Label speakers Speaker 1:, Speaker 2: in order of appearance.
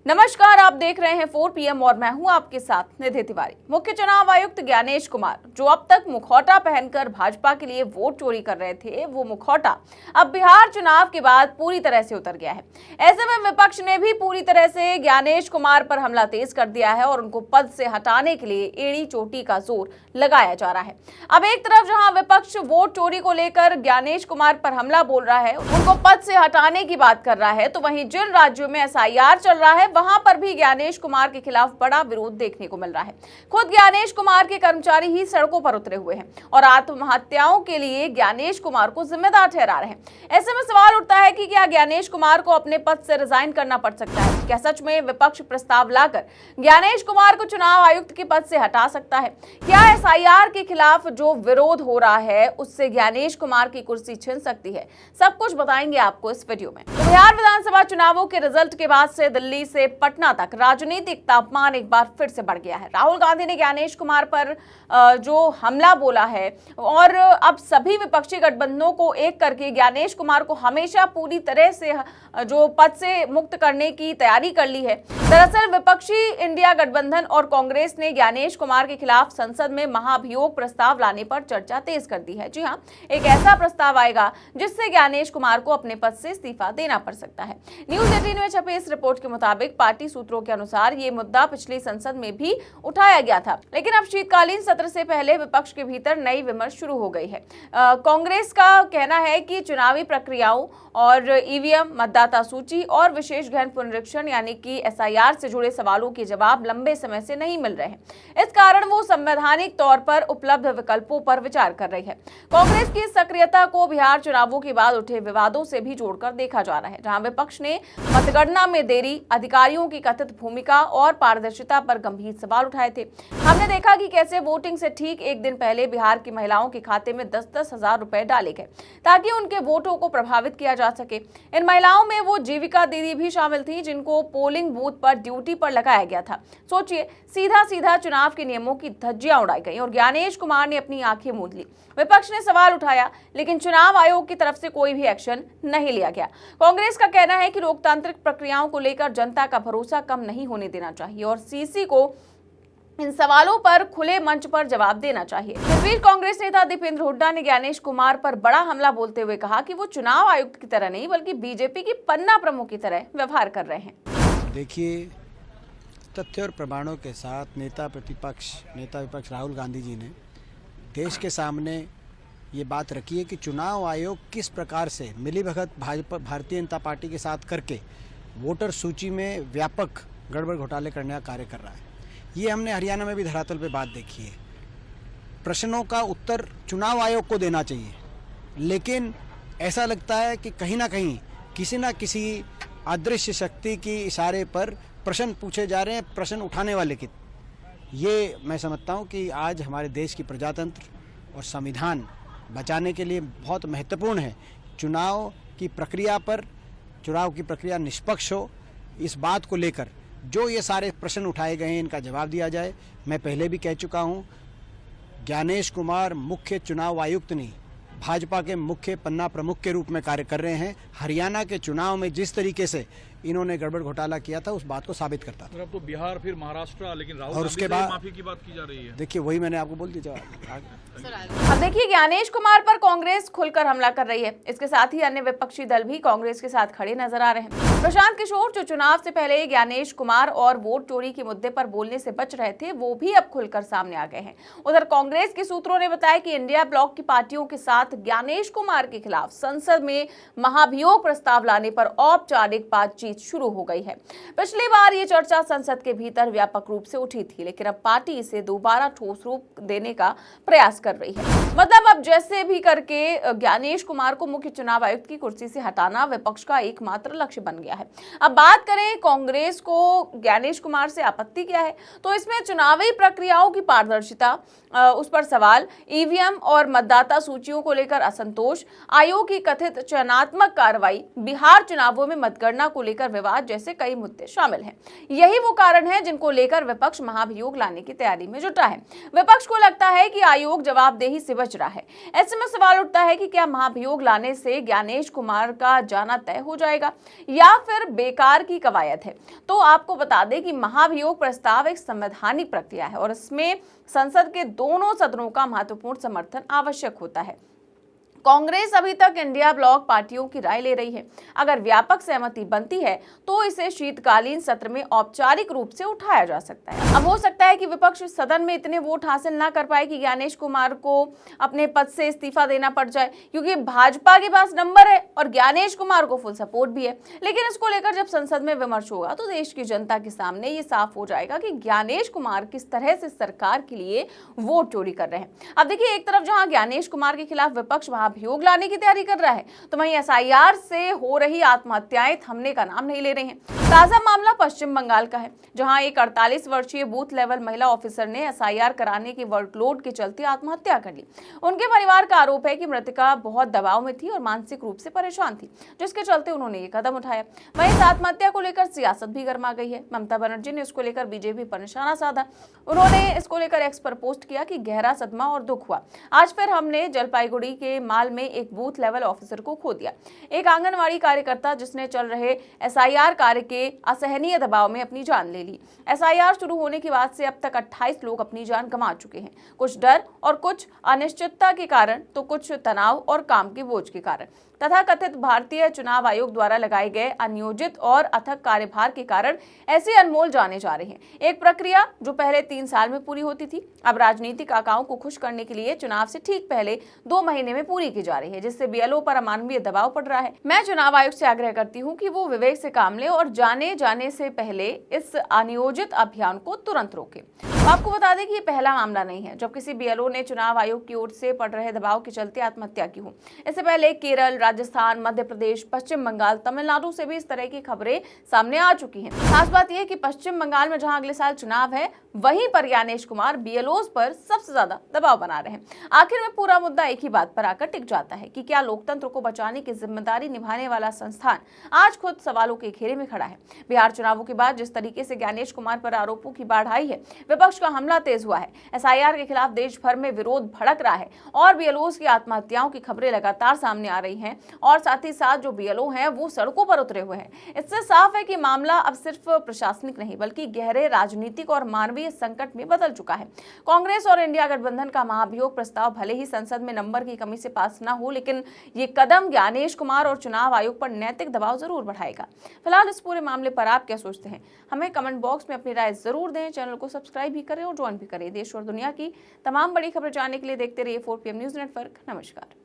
Speaker 1: नमस्कार, आप देख रहे हैं 4 PM और मैं हूं आपके साथ निधि तिवारी। मुख्य चुनाव आयुक्त ज्ञानेश कुमार, जो अब तक मुखौटा पहनकर भाजपा के लिए वोट चोरी कर रहे थे, वो मुखौटा अब बिहार चुनाव के बाद पूरी तरह से उतर गया है। ऐसे में विपक्ष ने भी पूरी तरह से ज्ञानेश कुमार पर हमला तेज कर दिया है और उनको पद से हटाने के लिए एड़ी चोटी का जोर लगाया जा रहा है। अब एक तरफ जहां विपक्ष वोट चोरी को लेकर ज्ञानेश कुमार पर हमला बोल रहा है, उनको पद से हटाने की बात कर रहा है, तो वहीं जिन राज्यों में SIR चल रहा है वहां पर भी ज्ञानेश कुमार के खिलाफ बड़ा विरोध देखने को मिल रहा है। खुद ज्ञानेश कुमार के कर्मचारी ही सड़कों पर उतरे हुए हैं और आत्महत्याओं के लिए ज्ञानेश कुमार को जिम्मेदार ठहरा रहे हैं। ऐसे में सवाल उठता है कि क्या ज्ञानेश कुमार को अपने पद से रिजाइन करना पड़ सकता है? क्या सच में विपक्ष प्रस्ताव लाकर ज्ञानेश कुमार को चुनाव आयुक्त के पद से हटा सकता है? क्या SIR के खिलाफ जो विरोध हो रहा है उससे ज्ञानेश कुमार की कुर्सी छिन सकती है? सब कुछ बताएंगे आपको इस वीडियो में। तो बिहार विधानसभा चुनावों के रिजल्ट के बाद से दिल्ली से पटना तक राजनीतिक तापमान एक बार फिर से बढ़ गया है। राहुल गांधी ने ज्ञानेश कुमार पर जो हमला बोला है और अब सभी विपक्षी गठबंधनों को एक करके ज्ञानेश कुमार को हमेशा पूरी तरह से जो पद से मुक्त करने की तैयारी कर ली है। दरअसल विपक्षी इंडिया गठबंधन और कांग्रेस ने ज्ञानेश कुमार के खिलाफ संसद में महाभियोग प्रस्ताव लाने पर चर्चा तेज कर दी है। जी हां, एक ऐसा प्रस्ताव आएगा जिससे ज्ञानेश कुमार को अपने पद से इस्तीफा देना पड़ सकता है। न्यूज़ 18 में छपे इस रिपोर्ट के मुताबिक पार्टी सूत्रों के अनुसार ये मुद्दा पिछली संसद में भी उठाया गया था, लेकिन अब शीतकालीन सत्र से पहले विपक्ष के भीतर नई विमर्श शुरू हो गई है। कांग्रेस का कहना है कि चुनावी प्रक्रियाओं और EVM, मतदाता सूची और विशेष गहन पुनरीक्षण यानी कि SIR से जुड़े सवालों के जवाब लंबे समय से नहीं मिल रहे हैं। इस कारण वो संवैधानिक तौर पर उपलब्ध विकल्पों पर विचार कर रही है। कांग्रेस की सक्रियता को बिहार चुनावों के बाद उठे विवादों से भी जोड़कर देखा जा रहा है, जहां विपक्ष ने मतगणना में देरी, अधिकारियों की कथित भूमिका और पारदर्शिता पर गंभीर सवाल उठाए थे। हमने देखा कि कैसे वोटिंग से ठीक एक दिन पहले बिहार की महिलाओं के खाते में 10-10 हजार रुपए डाले गए ताकि उनके वोटों को प्रभावित किया जा सके। इन महिलाओं में वो जीविका दीदी भी शामिल थी जिनको पोलिंग बूथ पर ड्यूटी पर लगाया गया था। सोचिए, सीधा सीधा चुनाव के नियमों की धज्जियां उड़ाई गई और ज्ञानेश कुमार ने अपनी आंखें मूंद ली। विपक्ष ने सवाल उठाया, लेकिन चुनाव आयोग की तरफ से कोई भी एक्शन नहीं लिया गया। कांग्रेस का कहना है कि लोकतांत्रिक प्रक्रियाओं को लेकर जनता का भरोसा कम नहीं होने देना चाहिए और CC को इन सवालों पर खुले मंच पर जवाब देना चाहिए। इस बीच कांग्रेस नेता दीपेंद्र हुड्डा ने ज्ञानेश कुमार पर बड़ा हमला बोलते हुए कहा कि वो चुनाव आयुक्त की तरह नहीं बल्कि BJP की पन्ना प्रमुख की तरह व्यवहार कर रहे हैं।
Speaker 2: देखिए, तथ्य और प्रमाणों के साथ नेता विपक्ष राहुल गांधी जी ने देश के सामने ये बात रखी है कि चुनाव आयोग किस प्रकार से मिलीभगत भारतीय जनता पार्टी के साथ करके वोटर सूची में व्यापक गड़बड़ घोटाले करने का कार्य कर रहा है। ये हमने हरियाणा में भी धरातल पे बात देखी है। प्रश्नों का उत्तर चुनाव आयोग को देना चाहिए, लेकिन ऐसा लगता है कि कहीं ना कहीं किसी न किसी अदृश्य शक्ति के इशारे पर प्रश्न पूछे जा रहे हैं, प्रश्न उठाने वाले की। ये मैं समझता हूँ कि आज हमारे देश की प्रजातंत्र और संविधान बचाने के लिए बहुत महत्वपूर्ण है। चुनाव की प्रक्रिया निष्पक्ष हो, इस बात को लेकर जो ये सारे प्रश्न उठाए गए हैं इनका जवाब दिया जाए। मैं पहले भी कह चुका हूँ, ज्ञानेश कुमार मुख्य चुनाव आयुक्त नहीं, भाजपा के मुख्य पन्ना प्रमुख के रूप में कार्य कर रहे हैं। हरियाणा के चुनाव में जिस तरीके से इन्होंने गड़बड़ घोटाला किया था उस बात को साबित करता था।
Speaker 3: अब तो बिहार फिर महाराष्ट्र, लेकिन राहुल
Speaker 2: और उसके बाद
Speaker 3: माफी की बात की जा रही है।
Speaker 2: देखिए, वही मैंने आपको बोल दिया जवाब।
Speaker 1: अब देखिए, ज्ञानेश कुमार पर कांग्रेस खुलकर हमला कर रही है। इसके साथ ही अन्य विपक्षी दल भी कांग्रेस के साथ खड़े नजर आ रहे हैं। प्रशांत किशोर, जो चुनाव से पहले ज्ञानेश कुमार और वोट चोरी के मुद्दे पर बोलने से बच रहे थे, वो भी अब खुलकर सामने आ गए हैं। उधर कांग्रेस के सूत्रों ने बताया कि इंडिया ब्लॉक की पार्टियों के साथ ज्ञानेश कुमार के खिलाफ संसद में महाभियोग प्रस्ताव लाने पर औपचारिक बातचीत शुरू हो गई है। पिछली बार ये चर्चा संसद के भीतर व्यापक रूप से उठी थी, लेकिन अब पार्टी इसे दोबारा ठोस रूप देने का प्रयास कर रही है। मतलब अब जैसे भी करके ज्ञानेश कुमार को मुख्य चुनाव आयुक्त की कुर्सी से हटाना विपक्ष का एकमात्र लक्ष्य बन गया है। अब बात करें कांग्रेस को ज्ञानेश कुमार से आपत्ति क्या है, तो इसमें चुनावी प्रक्रियाओं की पारदर्शिता, उस पर सवाल, EVM और मतदाता सूचियों को लेकर असंतोष, आयोग की कथित चयनात्मक कार्रवाई, बिहार चुनावों में मतगणना को लेकर लेकर विवाद जैसे कई मुद्दे शामिल हैं। यही वो कारण है जिनको लेकर विपक्ष महाभियोग लाने की तैयारी में जुटा है। विपक्ष को लगता है कि आयोग जवाबदेही से बच रहा है। ऐसे में सवाल उठता है कि क्या महाभियोग लाने से ज्ञानेश कुमार का जाना तय हो जाएगा या फिर बेकार की कवायद है। तो आपको बता दें कि महाभियोग प्रस्ताव एक संवैधानिक प्रक्रिया है और इसमें संसद के दोनों सदनों का महत्वपूर्ण समर्थन आवश्यक होता है। कांग्रेस अभी तक इंडिया ब्लॉक पार्टियों की राय ले रही है। अगर व्यापक सहमति बनती है तो इसे शीतकालीन सत्र में औपचारिक रूप से उठाया जा सकता है। अब हो सकता है कि विपक्ष सदन में इतने वोट हासिल ना कर पाए कि ज्ञानेश कुमार को अपने पद से इस्तीफा देना पड़ जाए, क्योंकि भाजपा के पास नंबर है और ज्ञानेश कुमार को फुल सपोर्ट भी है। लेकिन इसको लेकर जब संसद में विमर्श होगा तो देश की जनता के सामने ये साफ हो जाएगा कि ज्ञानेश कुमार किस तरह से सरकार के लिए वोट चोरी कर रहे हैं। अब देखिए, एक तरफ जहां ज्ञानेश कुमार के खिलाफ विपक्ष अभियोग लाने की तैयारी कर रहा है, तो वहीं एसआईआर से हो रही आत्महत्याएं थमने का नाम नहीं ले रही हैं। ताजा मामला पश्चिम बंगाल का है, जहां एक 48 वर्षीय बूथ लेवल महिला ऑफिसर ने एसआईआर कराने के वर्कलोड के चलते आत्महत्या कर ली। उनके परिवार का आरोप है कि मृतका बहुत दबाव में थी और मानसिक रूप से परेशान थी, जिसके चलते उन्होंने ये कदम उठाया। वहीं इस आत्महत्या को लेकर सियासत भी गर्मा गई है। ममता बनर्जी ने इसको लेकर बीजेपी पर निशाना साधा। उन्होंने इसको लेकर एक्स पर पोस्ट किया कि गहरा सदमा और दुख हुआ। आज फिर हमने जलपाईगुड़ी के माल में एक बूथ लेवल ऑफिसर को खो दिया। एक आंगनवाड़ी कार्यकर्ता जिसने चल रहे एसआईआर कार्य के असहनीय दबाव में अपनी जान ले ली। एसआईआर शुरू होने के बाद से अब तक 28 लोग अपनी जान गंवा चुके हैं, कुछ डर और कुछ अनिश्चितता के कारण, तो कुछ तनाव और काम के बोझ के कारण, तथा कथित भारतीय चुनाव आयोग द्वारा लगाए गए अनियोजित और अथक कार्यभार के कारण ऐसी अनमोल जाने जा रही हैं। एक प्रक्रिया जो पहले 3 साल में पूरी होती थी, अब राजनीतिक आकाओं को खुश करने के लिए चुनाव से ठीक पहले 2 महीने में पूरी की जा रही है, जिससे बीएलओ पर अमानवीय दबाव पड़ रहा है। मैं चुनाव आयोग से आग्रह करती हूँ कि वो विवेक से काम ले और जाने से पहले इस अनियोजित अभियान को तुरंत रोके। आपको बता दें कि ये पहला मामला नहीं है जब किसी बीएलओ ने चुनाव आयोग की ओर से पड़ रहे दबाव के चलते आत्महत्या की हो। इससे पहले केरल, राजस्थान, मध्य प्रदेश, पश्चिम बंगाल, तमिलनाडु से भी इस तरह की खबरें सामने आ चुकी हैं। खास बात यह है कि पश्चिम बंगाल में जहां अगले साल चुनाव है, वहीं पर ज्ञानेश कुमार बीएलओज पर सबसे ज्यादा दबाव बना रहे हैं। आखिर में पूरा मुद्दा एक ही बात पर आकर टिक जाता है कि क्या लोकतंत्र को बचाने की जिम्मेदारी निभाने वाला संस्थान आज खुद सवालों के घेरे में खड़ा है। बिहार चुनावों के बाद जिस तरीके से ज्ञानेश कुमार पर आरोपों की बाढ़ आई है, विपक्ष का हमला तेज हुआ है, एसआईआर के खिलाफ देश भर में विरोध भड़क रहा है और बीएलओज की आत्महत्याओं की खबरें लगातार सामने आ रही हैं और साथ ही साथ जो बीएलओ हैं वो सड़कों पर उतरे हुए हैं। इससे साफ है कि मामला अब सिर्फ प्रशासनिक नहीं बल्कि गहरे राजनीतिक और मानवीय संकट में बदल चुका है। कांग्रेस और इंडिया गठबंधन का महाभियोग प्रस्ताव भले ही संसद में नंबर की कमी से पास न हो, लेकिन ये कदम ज्ञानेश कुमार और चुनाव आयोग पर नैतिक दबाव जरूर बढ़ाएगा। फिलहाल इस पूरे मामले पर आप क्या सोचते हैं, हमें कमेंट बॉक्स में अपनी राय जरूर दें। चैनल को सब्सक्राइब भी करें और ज्वाइन भी करें। देश और दुनिया की तमाम बड़ी खबरें जानने के लिए देखते रहिए 4PM न्यूज नेटवर्क। नमस्कार।